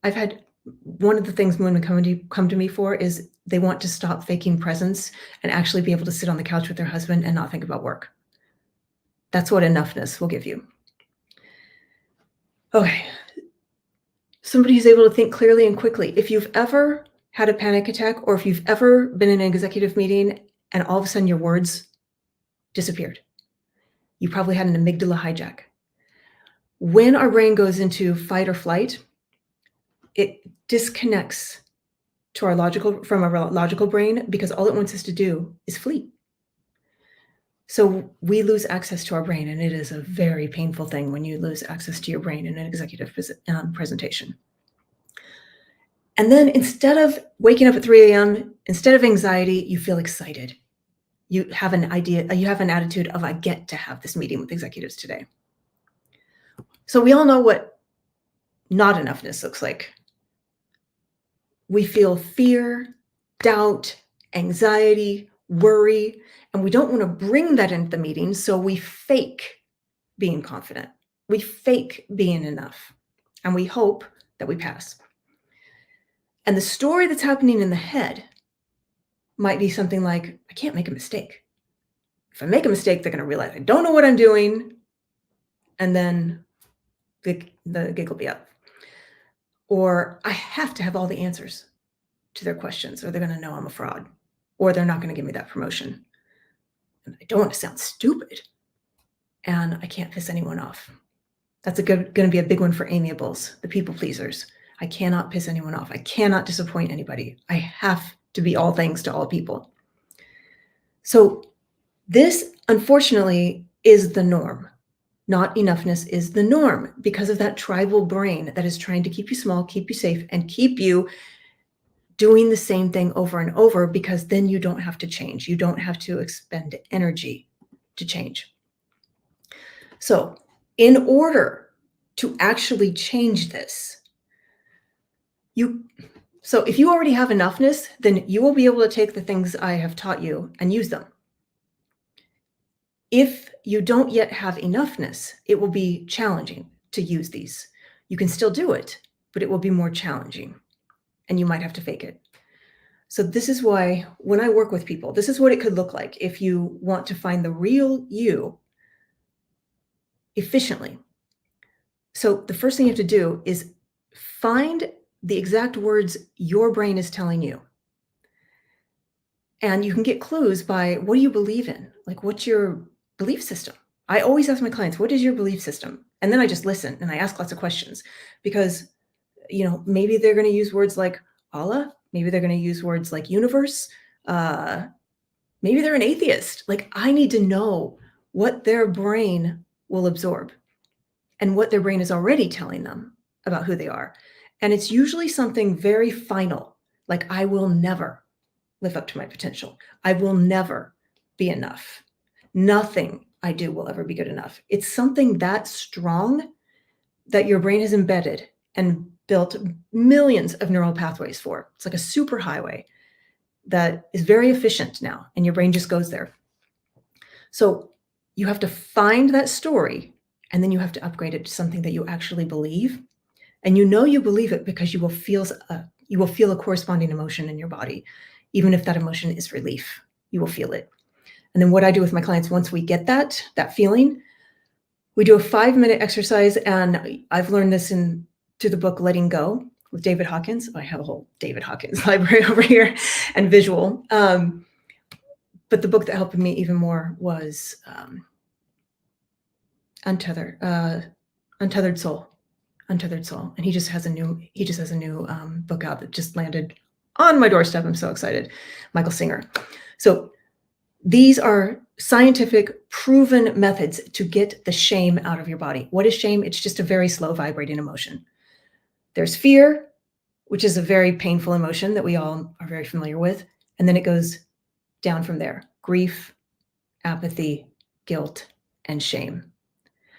Speaker 1: I've had one of the things women come to me for is they want to stop faking presence and actually be able to sit on the couch with their husband and not think about work. That's what enoughness will give you. Okay. Somebody who's able to think clearly and quickly. If you've ever had a panic attack or if you've ever been in an executive meeting and all of a sudden your words disappeared, you probably had an amygdala hijack. When our brain goes into fight or flight, it disconnects from our logical brain because all it wants us to do is flee. So we lose access to our brain, and it is a very painful thing when you lose access to your brain in an executive presentation. And then instead of waking up at 3 a.m., instead of anxiety, you feel excited. You have an attitude of, I get to have this meeting with executives today. So we all know what not enoughness looks like. We feel fear, doubt, anxiety, worry, and we don't want to bring that into the meeting, so we fake being confident. We fake being enough, and we hope that we pass. And the story that's happening in the head might be something like, I can't make a mistake. If I make a mistake, they're going to realize I don't know what I'm doing. And then the gig will be up. Or I have to have all the answers to their questions, or they're going to know I'm a fraud, or they're not going to give me that promotion. And I don't want to sound stupid, and I can't piss anyone off. That's going to be a big one for amiables, the people pleasers. I cannot piss anyone off. I cannot disappoint anybody. I have to be all things to all people. So this, unfortunately, is the norm. Not enoughness is the norm because of that tribal brain that is trying to keep you small, keep you safe, and keep you doing the same thing over and over, because then you don't have to change. You don't have to expend energy to change. So in order to actually change this, so if you already have enoughness, then you will be able to take the things I have taught you and use them. If you don't yet have enoughness, it will be challenging to use these. You can still do it, but it will be more challenging, and you might have to fake it. So this is why when I work with people, this is what it could look like if you want to find the real you efficiently. So the first thing you have to do is find the exact words your brain is telling you. And you can get clues by, what do you believe in? Like, what's your belief system? I always ask my clients, what is your belief system? And then I just listen and I ask lots of questions, because, maybe they're going to use words like Allah. Maybe they're going to use words like universe. Maybe they're an atheist. Like, I need to know what their brain will absorb and what their brain is already telling them about who they are. And it's usually something very final, like, I will never live up to my potential. I will never be enough. Nothing I do will ever be good enough. It's something that strong that your brain has embedded and built millions of neural pathways for. It's like a superhighway that is very efficient now, and your brain just goes there. So you have to find that story, and then you have to upgrade it to something that you actually believe. And you believe it because you will feel a corresponding emotion in your body. Even if that emotion is relief, you will feel it. And then what I do with my clients, once we get that feeling, we do a 5-minute exercise. And I've learned this through the book Letting Go with David Hawkins. I have a whole David Hawkins library over here, and visual. But the book that helped me even more was Untethered Soul. And he just has a new book out that just landed on my doorstep. I'm so excited. Michael Singer. So these are scientific, proven methods to get the shame out of your body. What is shame? It's just a very slow vibrating emotion. There's fear, which is a very painful emotion that we all are very familiar with. And then it goes down from there: grief, apathy, guilt, and shame.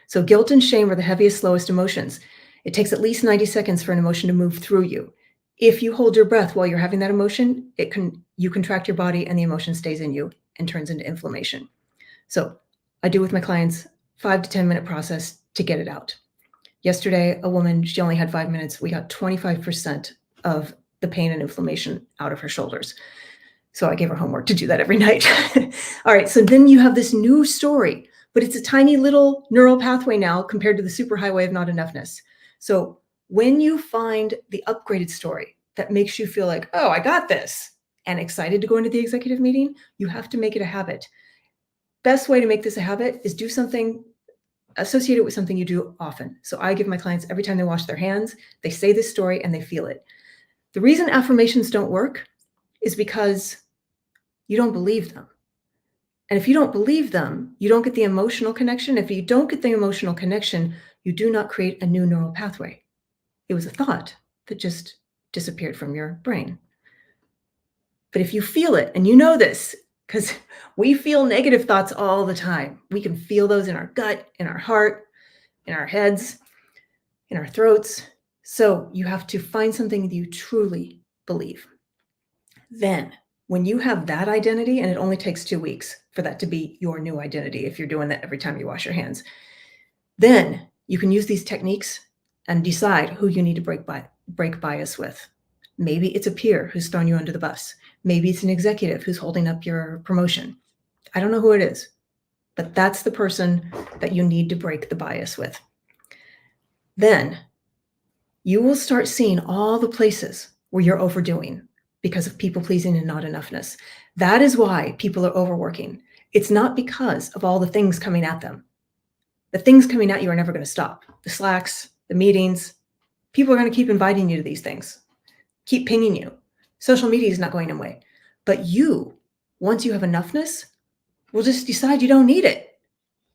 Speaker 1: So guilt and shame are the heaviest, slowest emotions. It takes at least 90 seconds for an emotion to move through you. If you hold your breath while you're having that emotion, you contract your body, and the emotion stays in you and turns into inflammation. So I do with my clients 5 to 10 minute process to get it out. Yesterday, a woman, she only had 5 minutes. We got 25% of the pain and inflammation out of her shoulders. So I gave her homework to do that every night. All right, so then you have this new story, but it's a tiny little neural pathway now compared to the superhighway of not enoughness. So when you find the upgraded story that makes you feel like, oh, I got this, and excited to go into the executive meeting, you have to make it a habit. Best way to make this a habit is do something associated with something you do often. So I give my clients, every time they wash their hands, they say this story and they feel it. The reason affirmations don't work is because you don't believe them. And if you don't believe them, you don't get the emotional connection. If you don't get the emotional connection, you do not create a new neural pathway. It was a thought that just disappeared from your brain. But if you feel it, and you know this, because we feel negative thoughts all the time. We can feel those in our gut, in our heart, in our heads, in our throats. So you have to find something that you truly believe. Then, when you have that identity, and it only takes 2 weeks for that to be your new identity, if you're doing that every time you wash your hands, then you can use these techniques and decide who you need to break bias with. Maybe it's a peer who's thrown you under the bus. Maybe it's an executive who's holding up your promotion. I don't know who it is, but that's the person that you need to break the bias with. Then you will start seeing all the places where you're overdoing because of people pleasing and not enoughness. That is why people are overworking. It's not because of all the things coming at them. The things coming at you are never going to stop. The Slacks, the meetings, people are going to keep inviting you to these things, keep pinging you. Social media is not going away. But you, once you have enoughness, will just decide you don't need it.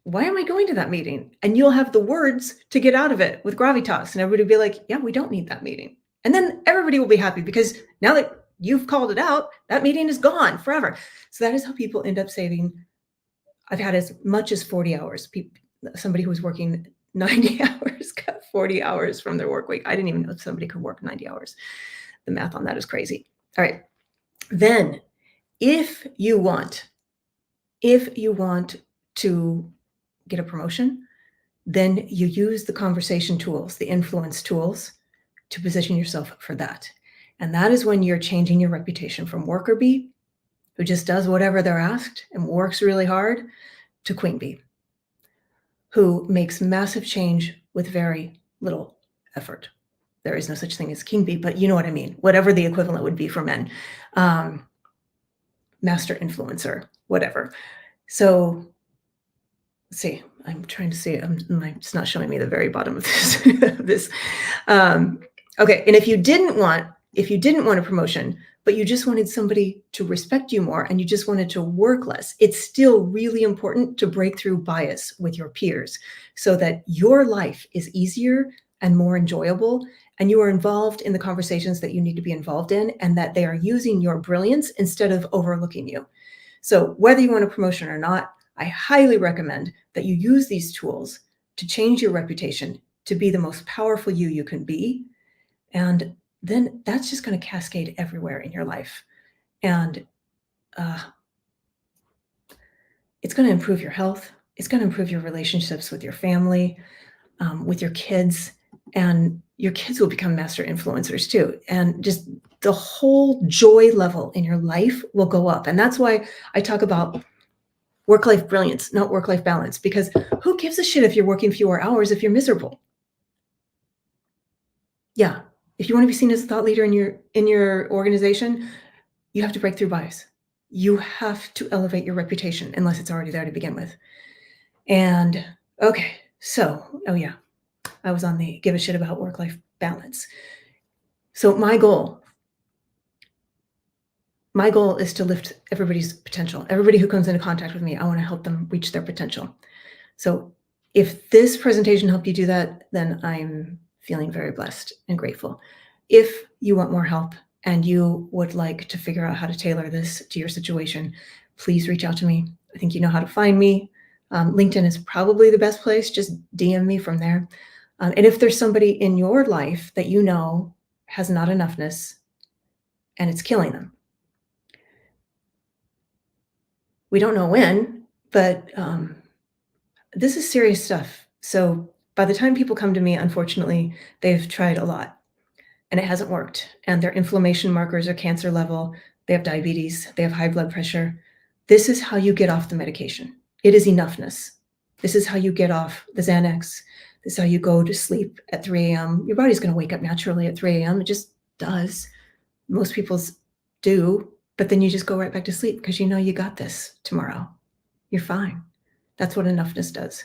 Speaker 1: Why am I going to that meeting? And you'll have the words to get out of it with gravitas, and everybody will be like, yeah, we don't need that meeting. And then everybody will be happy because now that you've called it out, that meeting is gone forever. So that is how people end up saving. I've had as much as 40 hours. Somebody who was working 90 hours got 40 hours from their work week. I didn't even know somebody could work 90 hours. The math on that is crazy. All right. Then if you want to get a promotion, then you use the conversation tools, the influence tools, to position yourself for that. And that is when you're changing your reputation from worker bee, who just does whatever they're asked and works really hard, to queen bee, who makes massive change with very little effort. There is no such thing as king bee, but you know what I mean. Whatever the equivalent would be for men. Master influencer, whatever. So let's see, I'm trying to see, it's not showing me the very bottom of this. Okay, and if you didn't want a promotion, but you just wanted somebody to respect you more and you just wanted to work less, it's still really important to break through bias with your peers so that your life is easier and more enjoyable, and you are involved in the conversations that you need to be involved in, and that they are using your brilliance instead of overlooking you. So whether you want a promotion or not, I highly recommend that you use these tools to change your reputation, to be the most powerful you can be. And then that's just going to cascade everywhere in your life. And it's going to improve your health. It's going to improve your relationships with your family, with your kids, and your kids will become master influencers too. And just the whole joy level in your life will go up. And that's why I talk about work-life brilliance, not work-life balance, because who gives a shit if you're working fewer hours if you're miserable? Yeah. If you want to be seen as a thought leader in your organization, you have to break through bias. You have to elevate your reputation unless it's already there to begin with. And okay, so, oh yeah, I was on the give a shit about work-life balance. So my goal is to lift everybody's potential. Everybody who comes into contact with me, I want to help them reach their potential. So if this presentation helped you do that, then I'm feeling very blessed and grateful. If you want more help and you would like to figure out how to tailor this to your situation, please reach out to me. I think you know how to find me. LinkedIn is probably the best place. Just DM me from there. And if there's somebody in your life that you know has not enoughness and it's killing them, we don't know when, but this is serious stuff. So by the time people come to me, unfortunately, they've tried a lot and it hasn't worked. And their inflammation markers are cancer level. They have diabetes. They have high blood pressure. This is how you get off the medication. It is enoughness. This is how you get off the Xanax. This is how you go to sleep at 3 a.m. Your body's going to wake up naturally at 3 a.m. It just does. Most people's do. But then you just go right back to sleep because you know you got this tomorrow. You're fine. That's what enoughness does.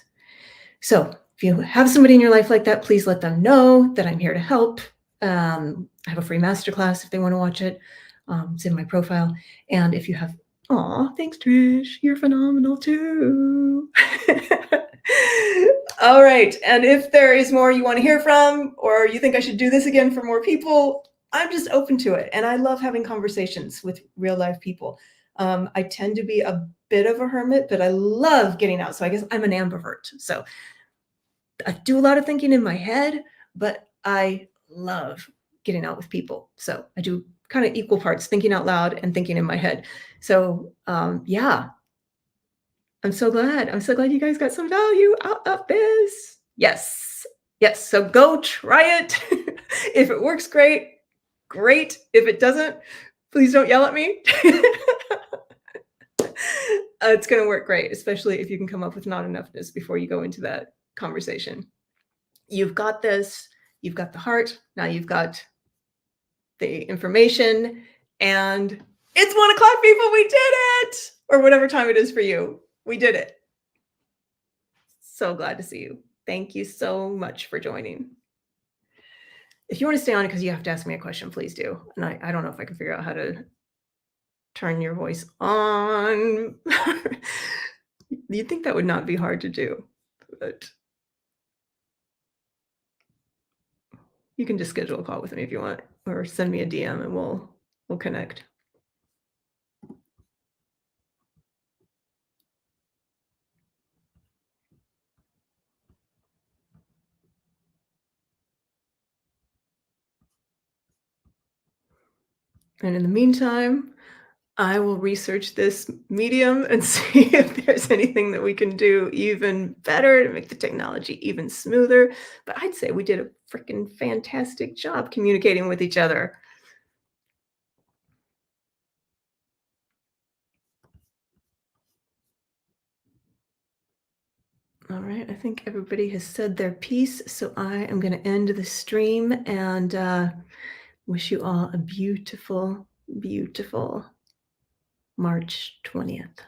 Speaker 1: So if you have somebody in your life like that, please let them know that I'm here to help. I have a free masterclass if they want to watch it. It's in my profile. And if you have, aw, thanks, Trish. You're phenomenal too. All right. And if there is more you want to hear from, or you think I should do this again for more people, I'm just open to it. And I love having conversations with real life people. I tend to be a bit of a hermit, but I love getting out. So I guess I'm an ambivert. So I do a lot of thinking in my head, but I love getting out with people. So I do kind of equal parts thinking out loud and thinking in my head. So yeah, I'm so glad. I'm so glad you guys got some value out of this. Yes. Yes. So go try it. If it works, great. Great. If it doesn't, please don't yell at me. It's gonna work great, especially if you can come up with not enoughness before you go into that conversation. You've got this, you've got the heart, now you've got the information, and it's 1 o'clock, people. We did it! Or whatever time it is for you. We did it. So glad to see you. Thank you so much for joining. If you want to stay on because you have to ask me a question, please do. And I don't know if I can figure out how to turn your voice on. You'd think that would not be hard to do, but you can just schedule a call with me if you want, or send me a DM and we'll connect. And in the meantime, I will research this medium and see if there's anything that we can do even better to make the technology even smoother. But I'd say we did a freaking fantastic job communicating with each other. All right, I think everybody has said their piece, so I am going to end the stream and wish you all a beautiful, beautiful March 20th.